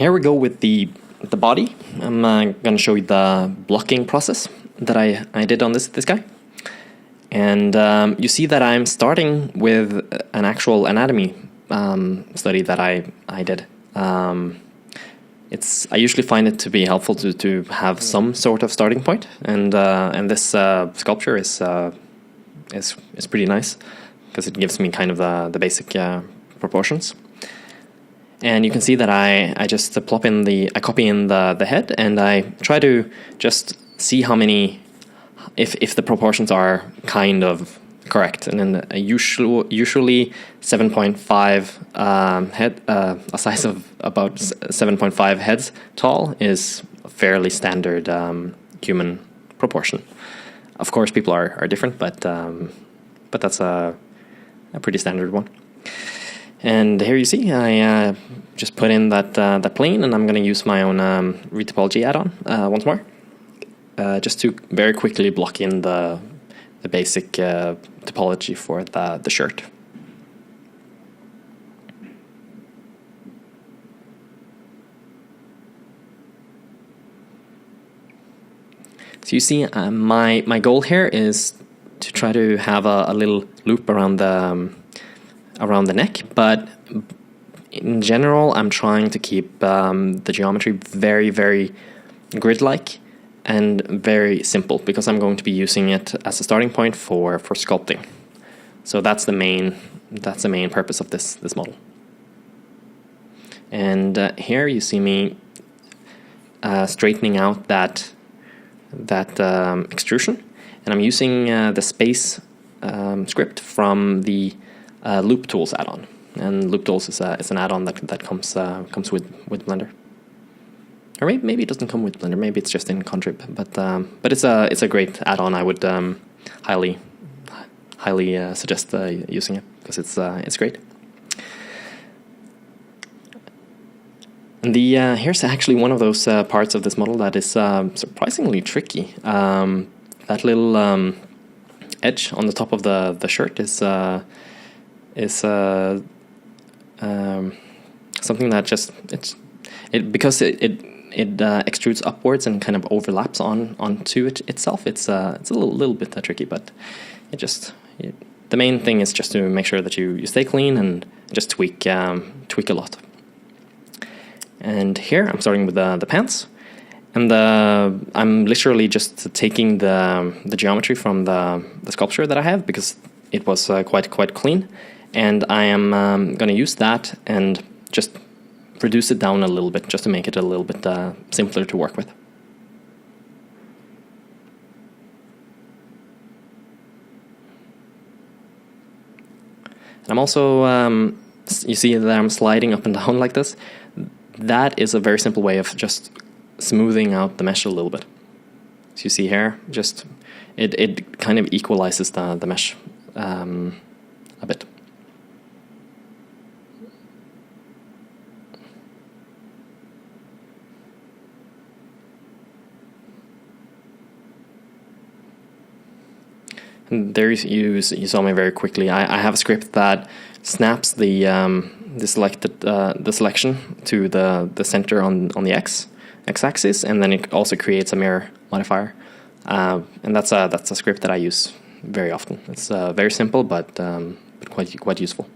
here we go with the body. I'm going to show you the blocking process that I did on this guy. And you see that I'm starting with an actual anatomy study that I did. I usually find it to be helpful to have some sort of starting point, and this sculpture is pretty nice because it gives me kind of the basic proportions. And you can see that I just copy in the head, and I try to just see how many, if the proportions are kind of correct. And then usually 7.5 head, a size of about 7.5 heads tall is a fairly standard human proportion. Of course, people are different, but that's a pretty standard one. And here you see I just put in that plane, and I'm going to use my own retopology add-on once more, just to very quickly block in the basic topology for the shirt. So you see, my goal here is to try to have a little loop around the neck, but in general, I'm trying to keep the geometry very, very grid-like and very simple, because I'm going to be using it as a starting point for sculpting. So that's the main purpose of this model. And here you see me straightening out that extrusion, and I'm using the space script from the Loop Tools add-on. And Loop Tools is an add-on that comes with Blender. Or maybe it doesn't come with Blender. Maybe it's just in Contrib. But it's a great add-on. I would highly suggest using it, because it's great. And here's actually one of those parts of this model that is surprisingly tricky. That little edge on the top of the shirt is something that just because it extrudes upwards and kind of overlaps onto it itself. It's a little bit tricky, but the main thing is just to make sure that you stay clean and just tweak a lot. And here I'm starting with the pants, and I'm literally just taking the geometry from the sculpture that I have, because it was quite clean, and I am going to use that and just reduce it down a little bit, just to make it a little bit simpler to work with. And I'm also, you see that I'm sliding up and down like this. That is a very simple way of just smoothing out the mesh a little bit. So you see here, just it kind of equalizes the mesh a bit. And there you saw me very quickly. I have a script that snaps the selection to the center on the x-axis, and then it also creates a mirror modifier. And that's a script that I use very often. It's very simple, but quite useful.